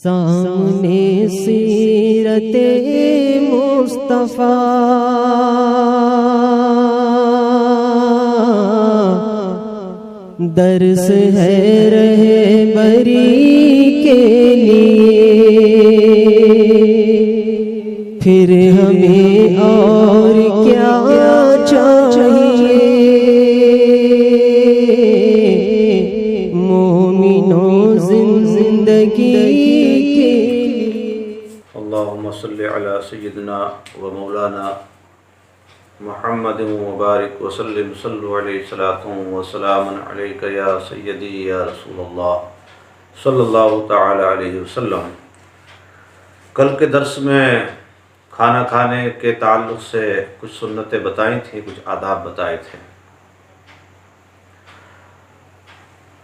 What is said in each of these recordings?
سامنے سیرت مصطفیٰ درس ہے رہبری کے لیے، پھر ہمیں اور کیا چاہیے مومنوں زندگی کے لیے۔ اللہم صلی علی سیدنا و مولانا محمد مبارک وسلم صلو علیہ صلاۃ و سلام علیک یا سیدی یا رسول اللہ صلی اللہ تعالی علیہ وسلم۔ کل کے درس میں کھانا کھانے کے تعلق سے کچھ سنتیں بتائی تھیں، کچھ آداب بتائے تھے۔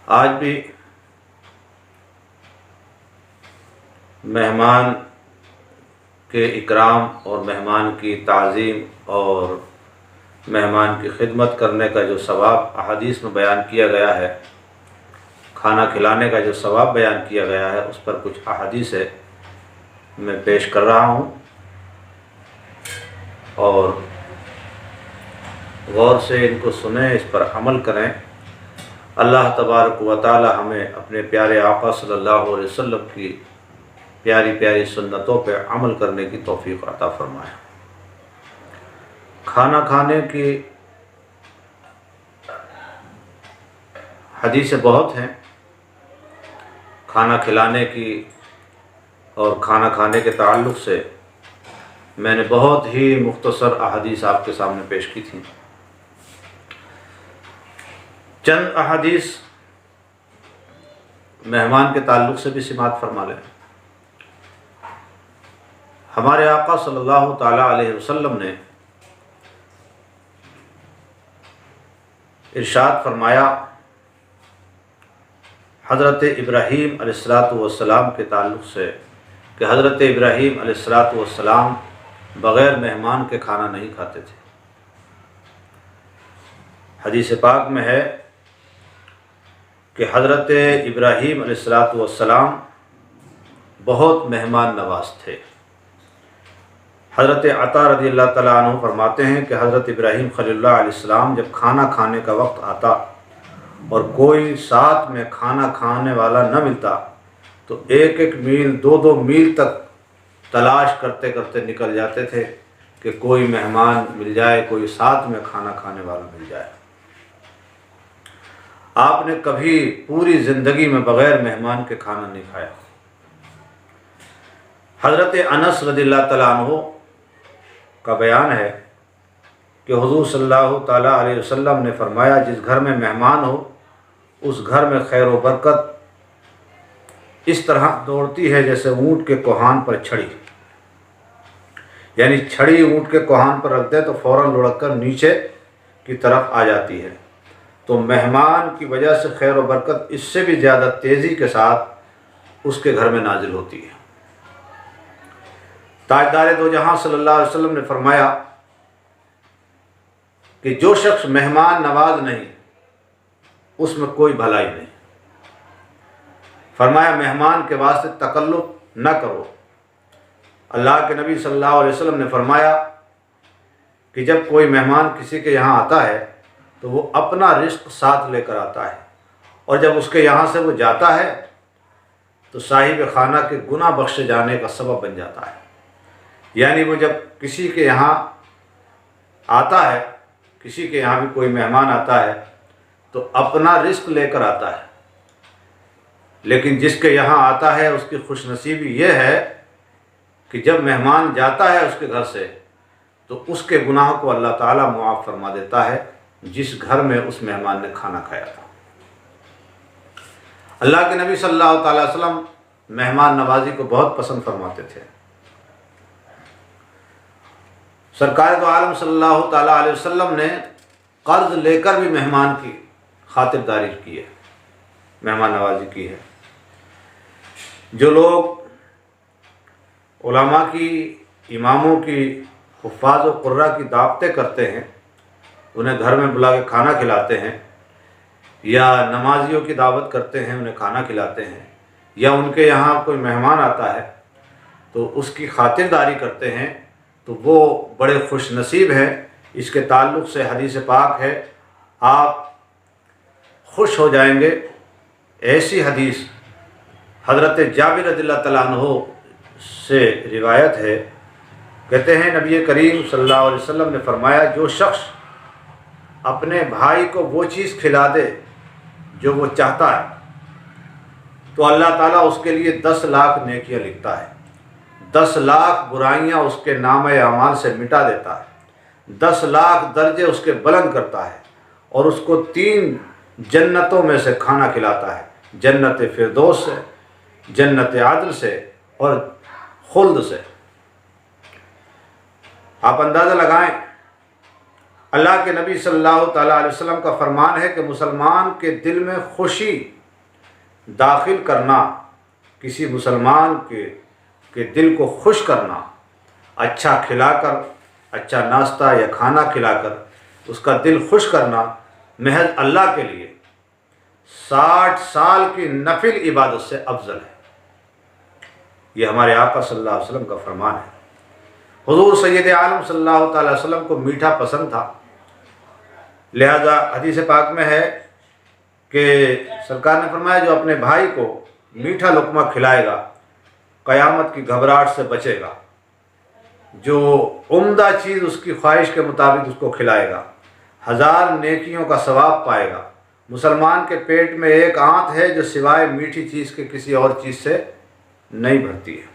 آج بھی مہمان کے اکرام اور مہمان کی تعظیم اور مہمان کی خدمت کرنے کا جو ثواب احادیث میں بیان کیا گیا ہے، کھانا کھلانے کا جو ثواب بیان کیا گیا ہے، اس پر کچھ احادیث میں پیش کر رہا ہوں، اور غور سے ان کو سنیں، اس پر عمل کریں۔ اللہ تبارک و تعالی ہمیں اپنے پیارے آقا صلی اللہ علیہ وسلم کی پیاری پیاری سنتوں پہ عمل کرنے کی توفیق عطا فرمائے۔ کھانا کھانے کی حدیثیں بہت ہیں، کھانا کھلانے کی اور کھانا کھانے کے تعلق سے میں نے بہت ہی مختصر احادیث آپ کے سامنے پیش کی تھیں۔ چند احادیث مہمان کے تعلق سے بھی سماعت فرما لیں۔ ہمارے آقا صلی اللہ تعالی علیہ وسلم نے ارشاد فرمایا، حضرت ابراہیم علیہ السلام کے تعلق سے، کہ حضرت ابراہیم علیہ السلام بغیر مہمان کے کھانا نہیں کھاتے تھے۔ حدیث پاک میں ہے کہ حضرت ابراہیم علیہ السلام بہت مہمان نواز تھے۔ حضرت عطا رضی اللہ تعالیٰ عنہ فرماتے ہیں کہ حضرت ابراہیم خلیل اللہ علیہ السلام جب کھانا کھانے کا وقت آتا اور کوئی ساتھ میں کھانا کھانے والا نہ ملتا تو ایک ایک میل، دو دو میل تک تلاش کرتے کرتے نکل جاتے تھے کہ کوئی مہمان مل جائے، کوئی ساتھ میں کھانا کھانے والا مل جائے۔ آپ نے کبھی پوری زندگی میں بغیر مہمان کے کھانا نہیں کھایا۔ حضرت انس رضی اللہ تعالیٰ عنہ کا بیان ہے کہ حضور صلی اللہ تعالیٰ علیہ وسلم نے فرمایا، جس گھر میں مہمان ہو اس گھر میں خیر و برکت اس طرح دوڑتی ہے جیسے اونٹ کے کوہان پر چھڑی، یعنی چھڑی اونٹ کے کوہان پر رکھ دے تو فوراً لڑک کر نیچے کی طرف آ جاتی ہے۔ تو مہمان کی وجہ سے خیر و برکت اس سے بھی زیادہ تیزی کے ساتھ اس کے گھر میں نازل ہوتی ہے۔ تاجدار دو جہاں صلی اللہ علیہ وسلم نے فرمایا کہ جو شخص مہمان نواز نہیں اس میں کوئی بھلائی نہیں۔ فرمایا مہمان کے واسطے تکلف نہ کرو۔ اللہ کے نبی صلی اللہ علیہ وسلم نے فرمایا کہ جب کوئی مہمان کسی کے یہاں آتا ہے تو وہ اپنا رزق ساتھ لے کر آتا ہے، اور جب اس کے یہاں سے وہ جاتا ہے تو صاحب خانہ کے گناہ بخشے جانے کا سبب بن جاتا ہے۔ یعنی وہ جب کسی کے یہاں آتا ہے، کسی کے یہاں بھی کوئی مہمان آتا ہے تو اپنا رزق لے کر آتا ہے، لیکن جس کے یہاں آتا ہے اس کی خوش نصیبی یہ ہے کہ جب مہمان جاتا ہے اس کے گھر سے تو اس کے گناہوں کو اللہ تعالیٰ معاف فرما دیتا ہے جس گھر میں اس مہمان نے کھانا کھایا تھا۔ اللہ کے نبی صلی اللہ تعالیٰ علیہ وسلم مہمان نوازی کو بہت پسند فرماتے تھے۔ سرکار دو عالم صلی اللہ تعالیٰ علیہ وسلم نے قرض لے کر بھی مہمان کی خاطرداری کی ہے، مہمان نوازی کی ہے۔ جو لوگ علماء کی، اماموں کی، حفاظ و قراء کی دعوتیں کرتے ہیں، انہیں گھر میں بلا کے کھانا کھلاتے ہیں، یا نمازیوں کی دعوت کرتے ہیں، انہیں کھانا کھلاتے ہیں، یا ان کے یہاں کوئی مہمان آتا ہے تو اس کی خاطرداری کرتے ہیں تو وہ بڑے خوش نصیب ہیں۔ اس کے تعلق سے حدیث پاک ہے، آپ خوش ہو جائیں گے۔ ایسی حدیث حضرت جابر رضی اللہ تعالیٰ عنہ سے روایت ہے، کہتے ہیں نبی کریم صلی اللہ علیہ وسلم نے فرمایا، جو شخص اپنے بھائی کو وہ چیز کھلا دے جو وہ چاہتا ہے تو اللہ تعالیٰ اس کے لیے 10 لاکھ نیکیاں لکھتا ہے، 10 لاکھ برائیاں اس کے نامہ اعمال سے مٹا دیتا ہے، 10 لاکھ درجے اس کے بلند کرتا ہے، اور اس کو 3 جنتوں میں سے کھانا کھلاتا ہے، جنت فردوس سے، جنت عدل سے، اور خلد سے۔ آپ اندازہ لگائیں، اللہ کے نبی صلی اللہ تعالیٰ علیہ وسلم کا فرمان ہے کہ مسلمان کے دل میں خوشی داخل کرنا، کسی مسلمان کے دل کو خوش کرنا، اچھا کھلا کر، اچھا ناشتہ یا کھانا کھلا کر اس کا دل خوش کرنا محض اللہ کے لیے 60 سال کی نفل عبادت سے افضل ہے۔ یہ ہمارے آقا صلی اللہ علیہ وسلم کا فرمان ہے۔ حضور سید عالم صلی اللہ تعالیٰ علیہ وسلم کو میٹھا پسند تھا، لہذا حدیث پاک میں ہے کہ سرکار نے فرمایا، جو اپنے بھائی کو میٹھا لقمہ کھلائے گا قیامت کی گھبراہٹ سے بچے گا، جو عمدہ چیز اس کی خواہش کے مطابق اس کو کھلائے گا 1000 نیکیوں کا ثواب پائے گا۔ مسلمان کے پیٹ میں ایک آنت ہے جو سوائے میٹھی چیز کے کسی اور چیز سے نہیں بھرتی ہے۔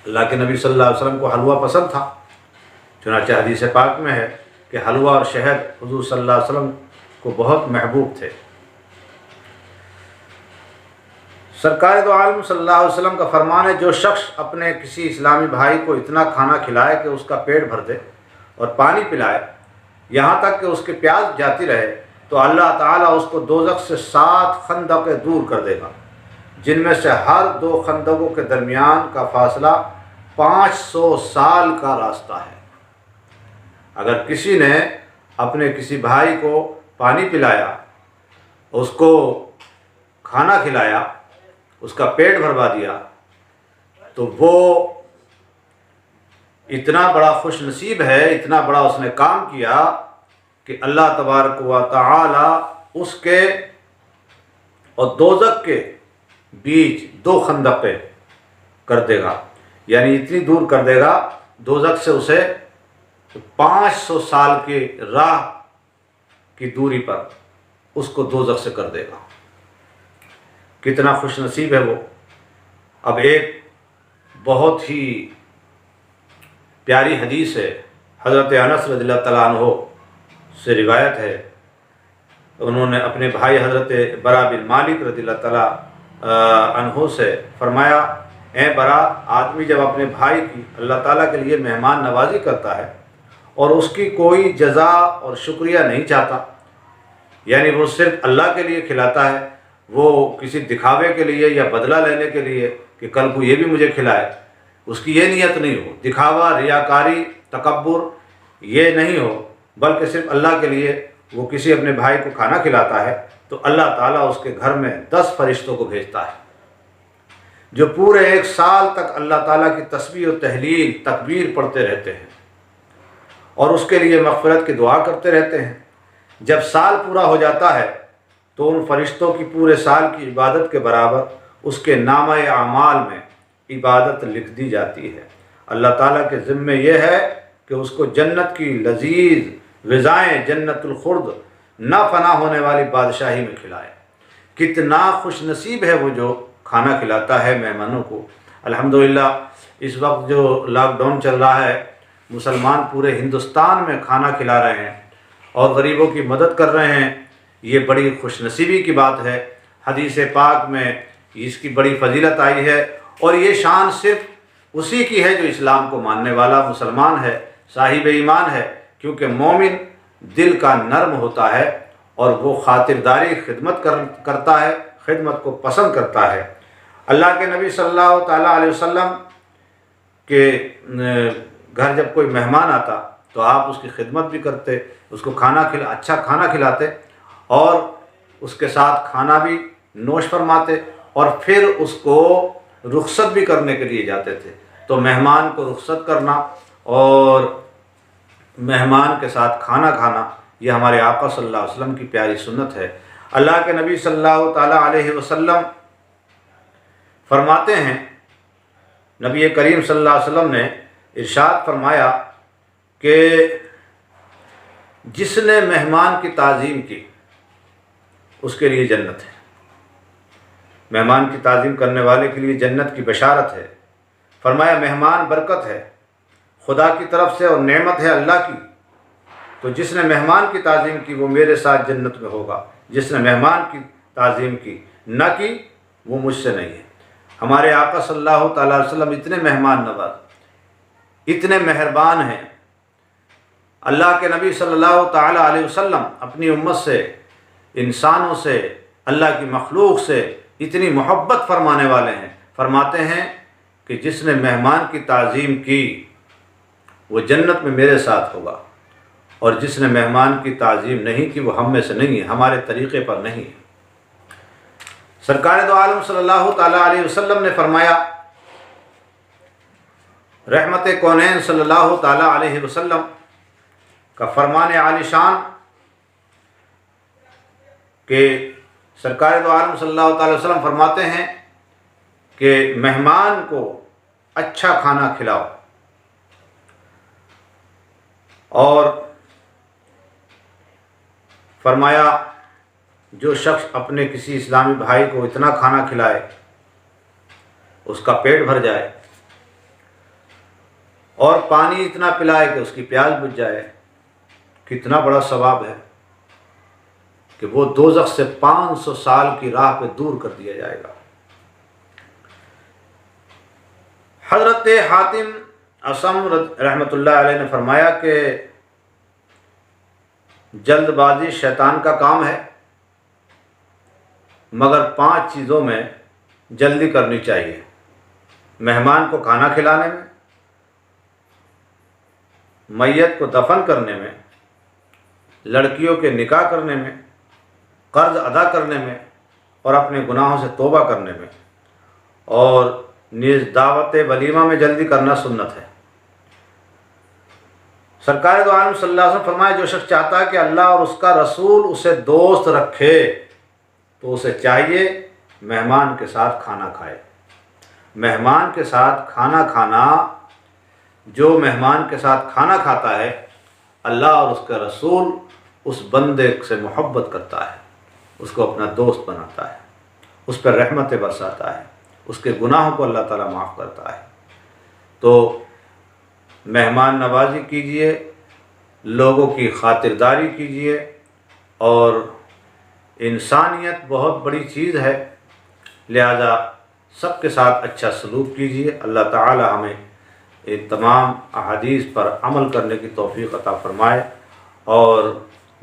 اللہ کے نبی صلی اللہ علیہ وسلم کو حلوہ پسند تھا، چنانچہ حدیث پاک میں ہے کہ حلوہ اور شہد حضور صلی اللہ علیہ وسلم کو بہت محبوب تھے۔ سرکار دو عالم صلی اللہ علیہ وسلم کا فرمان ہے، جو شخص اپنے کسی اسلامی بھائی کو اتنا کھانا کھلائے کہ اس کا پیٹ بھر دے اور پانی پلائے یہاں تک کہ اس کی پیاس جاتی رہے، تو اللہ تعالیٰ اس کو دوزخ سے 7 خندقیں دور کر دے گا، جن میں سے ہر 2 خندقوں کے درمیان کا فاصلہ 500 سال کا راستہ ہے۔ اگر کسی نے اپنے کسی بھائی کو پانی پلایا، اس کو کھانا کھلایا، اس کا پیٹ بھروا دیا، تو وہ اتنا بڑا خوش نصیب ہے، اتنا بڑا اس نے کام کیا کہ اللہ تبارک و تعالی اس کے اور دوزخ کے بیچ 2 خندقیں کر دے گا، یعنی اتنی دور کر دے گا دوزخ سے اسے 500 سال کی راہ کی دوری پر اس کو دوزخ سے کر دے گا۔ کتنا خوش نصیب ہے وہ۔ اب ایک بہت ہی پیاری حدیث ہے، حضرت انس رضی اللہ تعالیٰ عنہ سے روایت ہے، انہوں نے اپنے بھائی حضرت برا بن مالک رضی اللہ تعالیٰ عنہ سے فرمایا، اے برا، آدمی جب اپنے بھائی کی اللہ تعالیٰ کے لیے مہمان نوازی کرتا ہے اور اس کی کوئی جزا اور شکریہ نہیں چاہتا، یعنی وہ صرف اللہ کے لیے کھلاتا ہے، وہ کسی دکھاوے کے لیے یا بدلہ لینے کے لیے کہ کل کو یہ بھی مجھے کھلائے، اس کی یہ نیت نہیں ہو، دکھاوا، ریاکاری، تکبر یہ نہیں ہو، بلکہ صرف اللہ کے لیے وہ کسی اپنے بھائی کو کھانا کھلاتا ہے، تو اللہ تعالیٰ اس کے گھر میں 10 فرشتوں کو بھیجتا ہے جو پورے 1 سال تک اللہ تعالیٰ کی تسبیح و تحلیل تکبیر پڑھتے رہتے ہیں اور اس کے لیے مغفرت کی دعا کرتے رہتے ہیں۔ جب سال پورا ہو جاتا ہے تو ان فرشتوں کی پورے سال کی عبادت کے برابر اس کے نامہ اعمال میں عبادت لکھ دی جاتی ہے۔ اللہ تعالیٰ کے ذمے یہ ہے کہ اس کو جنت کی لذیذ غذائیں، جنت الخلد، نہ فنا ہونے والی بادشاہی میں کھلائے۔ کتنا خوش نصیب ہے وہ جو کھانا کھلاتا ہے مہمانوں کو۔ الحمدللہ اس وقت جو لاک ڈاؤن چل رہا ہے، مسلمان پورے ہندوستان میں کھانا کھلا رہے ہیں اور غریبوں کی مدد کر رہے ہیں، یہ بڑی خوش نصیبی کی بات ہے۔ حدیث پاک میں اس کی بڑی فضیلت آئی ہے، اور یہ شان صرف اسی کی ہے جو اسلام کو ماننے والا مسلمان ہے، صاحب ایمان ہے، کیونکہ مومن دل کا نرم ہوتا ہے اور وہ خاطرداری خدمت کرتا ہے، خدمت کو پسند کرتا ہے۔ اللہ کے نبی صلی اللہ تعالیٰ علیہ وسلم کے گھر جب کوئی مہمان آتا تو آپ اس کی خدمت بھی کرتے، اس کو اچھا کھانا کھلاتے اور اس کے ساتھ کھانا بھی نوش فرماتے اور پھر اس کو رخصت بھی کرنے کے لیے جاتے تھے۔ تو مہمان کو رخصت کرنا اور مہمان کے ساتھ کھانا کھانا یہ ہمارے آقا صلی اللہ علیہ وسلم کی پیاری سنت ہے۔ اللہ کے نبی صلی اللہ تعالیٰ علیہ وسلم فرماتے ہیں، نبی کریم صلی اللہ علیہ وسلم نے ارشاد فرمایا کہ جس نے مہمان کی تعظیم کی اس کے لیے جنت ہے۔ مہمان کی تعظیم کرنے والے کے لیے جنت کی بشارت ہے۔ فرمایا مہمان برکت ہے خدا کی طرف سے اور نعمت ہے اللہ کی، تو جس نے مہمان کی تعظیم کی وہ میرے ساتھ جنت میں ہوگا، جس نے مہمان کی تعظیم کی نہ کی وہ مجھ سے نہیں ہے۔ ہمارے آقا صلی اللہ تعالیٰ علیہ وسلم اتنے مہمان نواز، اتنے مہربان ہیں۔ اللہ کے نبی صلی اللہ تعالیٰ علیہ وسلم اپنی امت سے، انسانوں سے، اللہ کی مخلوق سے اتنی محبت فرمانے والے ہیں۔ فرماتے ہیں کہ جس نے مہمان کی تعظیم کی وہ جنت میں میرے ساتھ ہوگا، اور جس نے مہمان کی تعظیم نہیں کی وہ ہم میں سے نہیں ہے، ہمارے طریقے پر نہیں ہے۔ سرکار دو عالم صلی اللہ تعالیٰ علیہ وسلم نے فرمایا، رحمت کونین صلی اللہ تعالیٰ علیہ وسلم کا فرمان عالی شان کہ سرکار دو عالم صلی اللہ تعالیٰ وسلم فرماتے ہیں کہ مہمان کو اچھا کھانا کھلاؤ، اور فرمایا جو شخص اپنے کسی اسلامی بھائی کو اتنا کھانا کھلائے اس کا پیٹ بھر جائے، اور پانی اتنا پلائے کہ اس کی پیاس بجھ جائے، کتنا بڑا ثواب ہے کہ وہ دوزخ سے 500 سال کی راہ پہ دور کر دیا جائے گا۔ حضرت حاتم اصم رحمۃ اللہ علیہ نے فرمایا کہ جلد بازی شیطان کا کام ہے، مگر 5 چیزوں میں جلدی کرنی چاہیے: مہمان کو کھانا کھلانے میں، میت کو دفن کرنے میں، لڑکیوں کے نکاح کرنے میں، قرض ادا کرنے میں، اور اپنے گناہوں سے توبہ کرنے میں، اور نیز دعوت ولیمہ میں جلدی کرنا سنت ہے۔ سرکار دو عالم صلی اللہ علیہ وسلم فرمایا جو شخص چاہتا ہے کہ اللہ اور اس کا رسول اسے دوست رکھے تو اسے چاہیے مہمان کے ساتھ کھانا کھائے۔ مہمان کے ساتھ کھانا کھانا، جو مہمان کے ساتھ کھانا کھاتا ہے اللہ اور اس کا رسول اس بندے سے محبت کرتا ہے، اس کو اپنا دوست بناتا ہے، اس پر رحمتیں برساتا ہے، اس کے گناہوں کو اللہ تعالیٰ معاف کرتا ہے۔ تو مہمان نوازی کیجئے، لوگوں کی خاطرداری کیجئے، اور انسانیت بہت بڑی چیز ہے، لہذا سب کے ساتھ اچھا سلوک کیجئے۔ اللہ تعالیٰ ہمیں ان تمام احادیث پر عمل کرنے کی توفیق عطا فرمائے، اور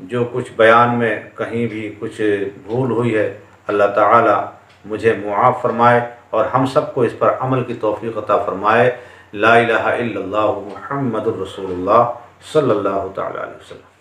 جو کچھ بیان میں کہیں بھی کچھ بھول ہوئی ہے اللہ تعالیٰ مجھے معاف فرمائے، اور ہم سب کو اس پر عمل کی توفیق عطا فرمائے۔ لا الہ الا اللہ محمد الرسول اللہ صلی اللہ تعالیٰ علیہ وسلم۔